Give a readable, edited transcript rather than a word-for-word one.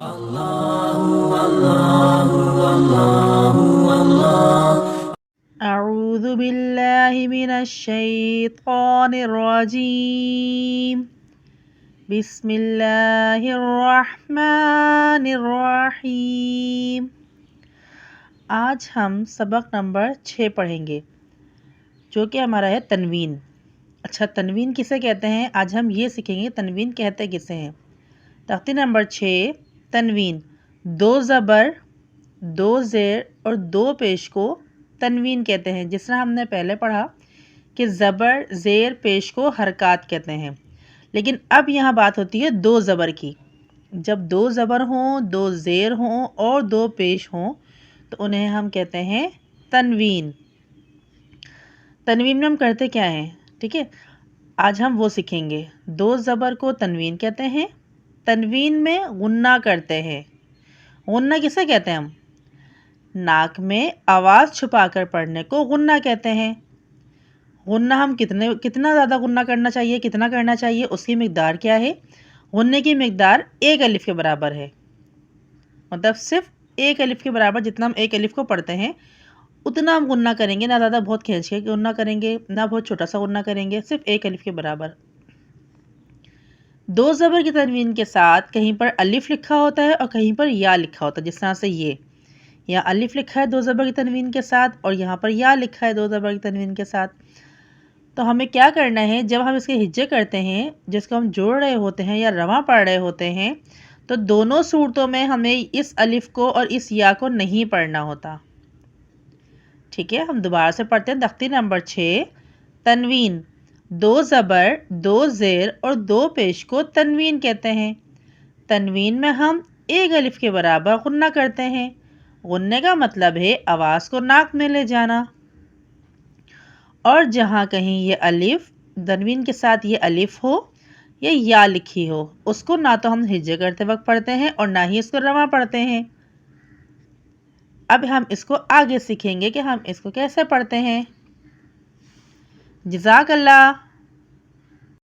أعوذ بالله من الشيطان الرجيم بسم الله الرحمن الرحيم۔ आज हम सबक नंबर 6 पढ़ेंगे जो कि हमारा है तनवीन। अच्छा, तनवीन किसे कहते हैं आज हम ये सीखेंगे, तनवीन कहते किसे हैं। तख्ती नंबर 6, तनवीन, दो ज़बर, दो ज़ेर और दो पेश को तनवीन कहते हैं। जिस तरह हमने पहले पढ़ा कि ज़बर, ज़ेर, पेश को हरकत कहते हैं, लेकिन अब यहाँ बात होती है दो ज़बर की। जब दो ज़बर हों, दो ज़ेर हों और दो पेश हों तो उन्हें हम कहते हैं तनवीन। तनवीन में हम करते क्या हैं, ठीक है, आज हम वो सीखेंगे। दो ज़बर को तनवीन कहते हैं। तनवीन में गुन्ना करते हैं। गुन्ना किसे कहते हैं हम? नाक में आवाज़ छुपाकर पढ़ने को गुन्ना कहते हैं। गुन्ना हम कितना ज़्यादा गुन्ना करना चाहिए, कितना करना चाहिए, उसकी मिकदार क्या है? गुन्ने की मिकदार एक अलिफ के बराबर है। मतलब सिर्फ एक अलिफ के बराबर जितना हम एक अलिफ को पढ़ते हैं उतना हम गुन्ना करेंगे, ना ज़्यादा बहुत खींच के गुन्ना करेंगे, ना बहुत छोटा सा गुन्ना करेंगे, सिर्फ एक अलिफ के बराबर। दो ज़बर की तनवीन के साथ कहीं पर अलिफ लिखा होता है और कहीं पर या लिखा होता है। जिस तरह से ये यहाँ अलिफ लिखा है दो ज़बर की तनवीन के साथ और यहाँ पर या लिखा है दो ज़बर की तनवीन के साथ। तो हमें क्या करना है, जब हम इसके हिज्जे करते हैं, जिसको हम जोड़ रहे होते हैं या रवा पढ़ रहे होते हैं, तो दोनों सूरतों में हमें इस अलिफ को और इस या को नहीं पढ़ना होता। ठीक है, हम दोबारा से पढ़ते हैं। तख्ती नंबर 6, तनवीन, दो ज़बर, दो ज़ेर और दो पेश को तनवीन कहते हैं। तनवीन में हम एक अलिफ के बराबर गुन्ना करते हैं। गुन्ने का मतलब है आवाज़ को नाक में ले जाना। और जहाँ कहीं ये अलिफ, तनवीन के साथ ये अलिफ हो या लिखी हो, उसको ना तो हम हिज्जे करते वक्त पढ़ते हैं और ना ही इसको रवा पढ़ते हैं। अब हम इसको आगे सीखेंगे कि हम इसको कैसे पढ़ते हैं। जज़ाकल्लाह।